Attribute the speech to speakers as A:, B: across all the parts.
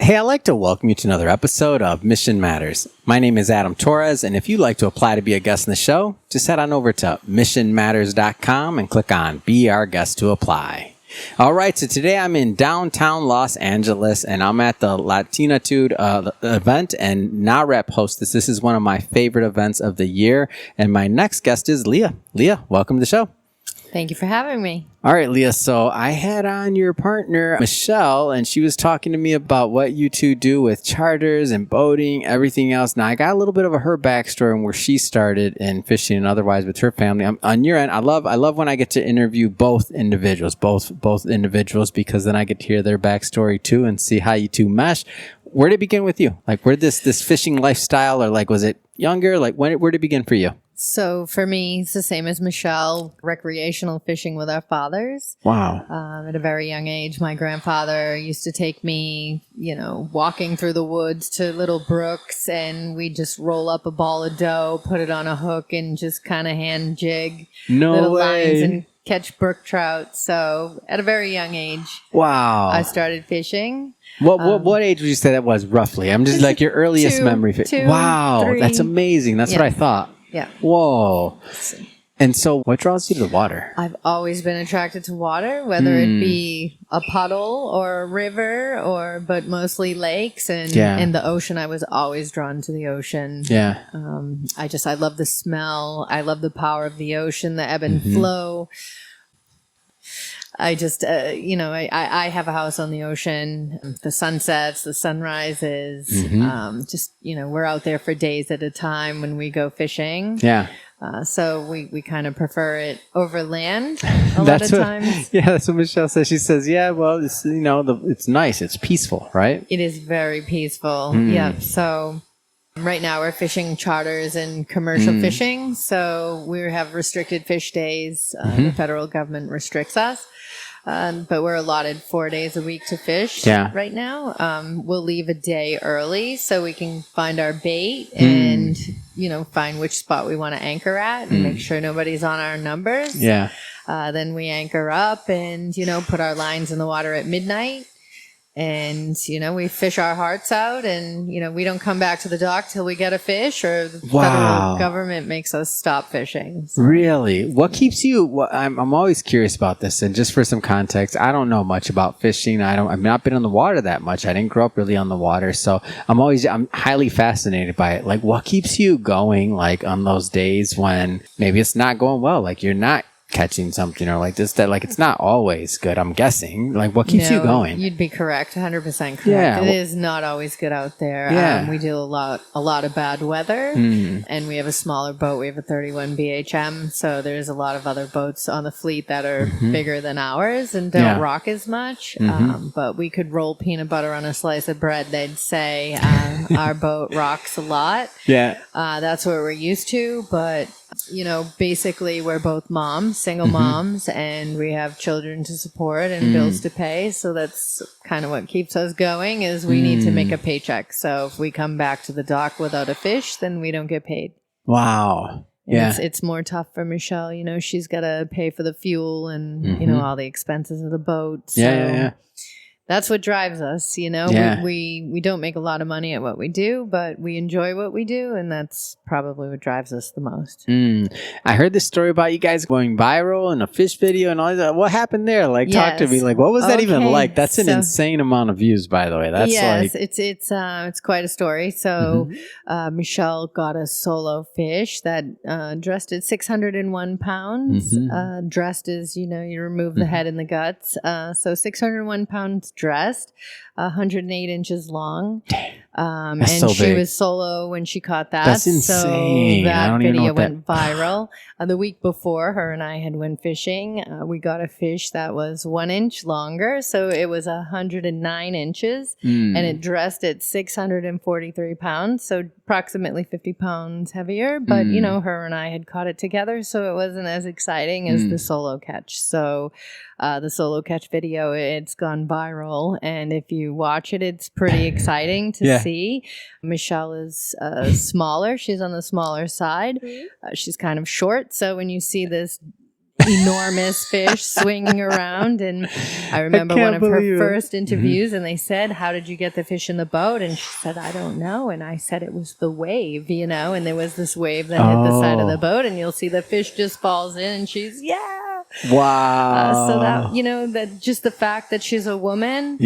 A: Hey, I'd like to welcome you to another episode of Mission Matters. My name is Adam Torres, and if you'd like to apply to be a guest in the show, just head on over to missionmatters.com and click on Be Our Guest to apply. All right, so today I'm in downtown Los Angeles, and I'm at the Latinitude event, and NAREP hosts this. This is one of my favorite events of the year, and my next guest is Leah. Leah, welcome to the show.
B: Thank you for having me.
A: All right, Leah. So I had on your partner, Michelle, and she was talking to me about what you two do with charters and boating, everything else. Now, I got a little bit of her backstory and where she started in fishing and otherwise with her family. On your end, I love when I get to interview both individuals, both individuals, because then I get to hear their backstory too and see how you two mesh. Where did it begin with you? Like, where did this fishing lifestyle, or like, was it younger? Like, where did it begin for you?
B: So for me, it's the same as Michelle, recreational fishing with our fathers.
A: Wow.
B: At a very young age, my grandfather used to take me, walking through the woods to little brooks, and we'd just roll up a ball of dough, put it on a hook, and just kind of hand jig little lines and catch brook trout. So at a very young age,
A: wow,
B: I started fishing.
A: What age would you say that was roughly? I'm just like your earliest memory. Wow,
B: 3.
A: That's amazing. That's what I thought.
B: Yeah.
A: Whoa. And so what draws you to the water?
B: I've always been attracted to water, whether it be a puddle or a river, but mostly lakes and the ocean. I was always drawn to the ocean.
A: Yeah.
B: I love the smell. I love the power of the ocean, the ebb and flow. I just, I have a house on the ocean, the sunsets, the sunrises, we're out there for days at a time when we go fishing.
A: Yeah.
B: So we kind of prefer it over land a lot of times.
A: Yeah, that's what Michelle says. She says, yeah, well, it's, it's nice. It's peaceful, right?
B: It is very peaceful. Yeah. So right now we're fishing charters and commercial fishing. So we have restricted fish days. The federal government restricts us. But we're allotted 4 days a week to fish right now. We'll leave a day early so we can find our bait and, find which spot we want to anchor at and make sure nobody's on our numbers.
A: Yeah.
B: Then we anchor up and, put our lines in the water at midnight. And, we fish our hearts out and, we don't come back to the dock till we get a fish or the federal government makes us stop fishing. So.
A: Really? What keeps you, I'm always curious about this. And just for some context, I don't know much about fishing. I've not been on the water that much. I didn't grow up really on the water. So I'm highly fascinated by it. Like, what keeps you going, like, on those days when maybe it's not going well? Like, you're not catching something or like this, that, like, it's not always good, I'm guessing. Like, what keeps you going?
B: You'd be correct, 100% correct.
A: Yeah,
B: it is not always good out there.
A: Yeah.
B: We deal a lot of bad weather, and we have a smaller boat. We have a 31 BHM, so there's a lot of other boats on the fleet that are bigger than ours and don't rock as much. But we could roll peanut butter on a slice of bread. They'd say our boat rocks a lot.
A: Yeah.
B: That's what we're used to, but basically we're both single moms, and we have children to support and bills to pay. So that's kind of what keeps us going is we need to make a paycheck. So if we come back to the dock without a fish, then we don't get paid.
A: Wow. Yeah.
B: It's more tough for Michelle. She's got to pay for the fuel and, all the expenses of the boat. So
A: Yeah.
B: that's what drives us,
A: Yeah.
B: We don't make a lot of money at what we do, but we enjoy what we do, and that's probably what drives us the most.
A: I heard this story about you guys going viral in a fish video and all that. What happened there? Like, talk to me. Like, what was that even like? That's an insane amount of views, by the way. That's
B: it's quite a story. So Michelle got a solo fish that dressed at 601 pounds. Dressed as, you remove the head and the guts. So 601 pounds dressed, 108 inches long. And
A: so
B: she
A: big.
B: Was solo when she caught that.
A: That's insane.
B: So that video went viral. The week before, her and I had went fishing. We got a fish that was 1 inch longer. So it was 109 inches and it dressed at 643 pounds. So approximately 50 pounds heavier. But, her and I had caught it together. So it wasn't as exciting as the solo catch. So the solo catch video, it's gone viral. And if you watch it, it's pretty exciting to see. Michelle is smaller. She's on the smaller side. She's kind of short. So when you see this enormous fish swinging around. And I remember one of her first interviews, and they said, "How did you get the fish in the boat?" And she said, "I don't know." And I said, "It was the wave, you know." And there was this wave that hit the side of the boat, and you'll see the fish just falls in, and she's
A: wow.
B: So that, you know, that just the fact that she's a woman,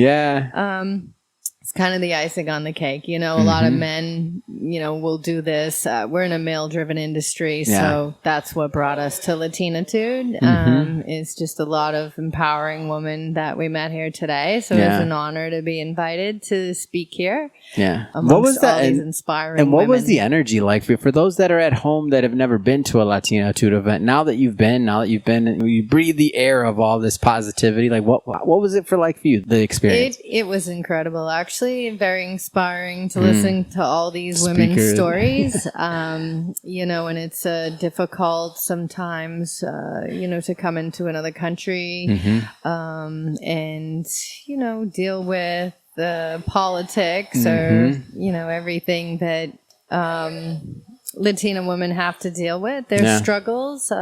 B: it's kind of the icing on the cake. You know, a lot of men, you know, will do this. We're in a male-driven industry, so that's what brought us to Latinitude. Is just a lot of empowering women that we met here today. So it's an honor to be invited to speak here. Yeah. What was that? All these inspiring
A: and what
B: women.
A: was the energy like for those that are at home that have never been to a Latinitude event? Now that you've been, you breathe the air of all this positivity. Like what was it for you, the experience?
B: It was incredible, actually. Very inspiring to listen to all these women's stories. You know, and it's difficult sometimes, you know, to come into another country and, you know, deal with the politics or, you know, everything that Latina women have to deal with, their struggles.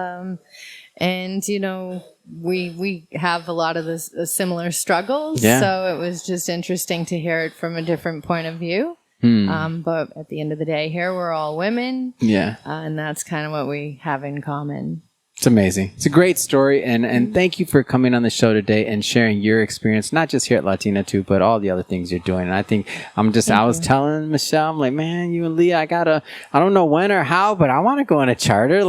B: And, you know, we have a lot of the similar struggles. So it was just interesting to hear it from a different point of view. But at the end of the day, here we're all women. And that's kind of what we have in common.
A: It's amazing. It's a great story. And thank you for coming on the show today and sharing your experience, not just here at Latinitude, but all the other things you're doing. And I think I was telling Michelle, I'm like, man, you and Leah, I don't know when or how, but I want to go on a charter.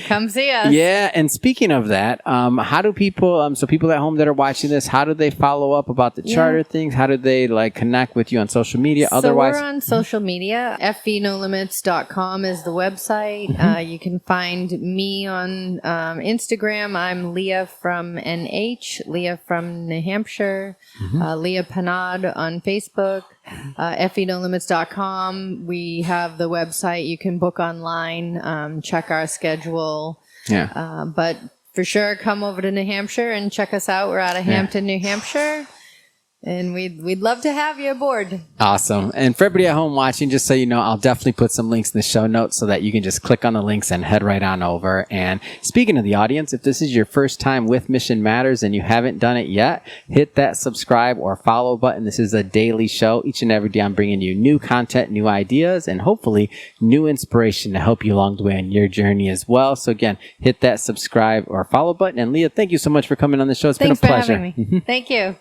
B: Come see us.
A: Yeah. And speaking of that, how do people, so people at home that are watching this, how do they follow up about the charter things? How do they connect with you on social media? Otherwise,
B: we're on social media. FVNoLimits.com is the website. You can find me on Instagram. I'm Leah from NH, Leah from New Hampshire, Leah Pinaud on Facebook, FVNoLimits.com. We have the website. You can book online, check our schedule. But for sure, come over to New Hampshire and check us out. We're out of Hampton, New Hampshire. And we'd love to have you aboard.
A: Awesome. And for everybody at home watching, just so you know, I'll definitely put some links in the show notes so that you can just click on the links and head right on over. And speaking of the audience, if this is your first time with Mission Matters and you haven't done it yet, hit that subscribe or follow button. This is a daily show. Each and every day I'm bringing you new content, new ideas, and hopefully new inspiration to help you along the way on your journey as well. So again, hit that subscribe or follow button. And Leah, thank you so much for coming on the show. It's been a pleasure.
B: Thanks for having me. Thank you.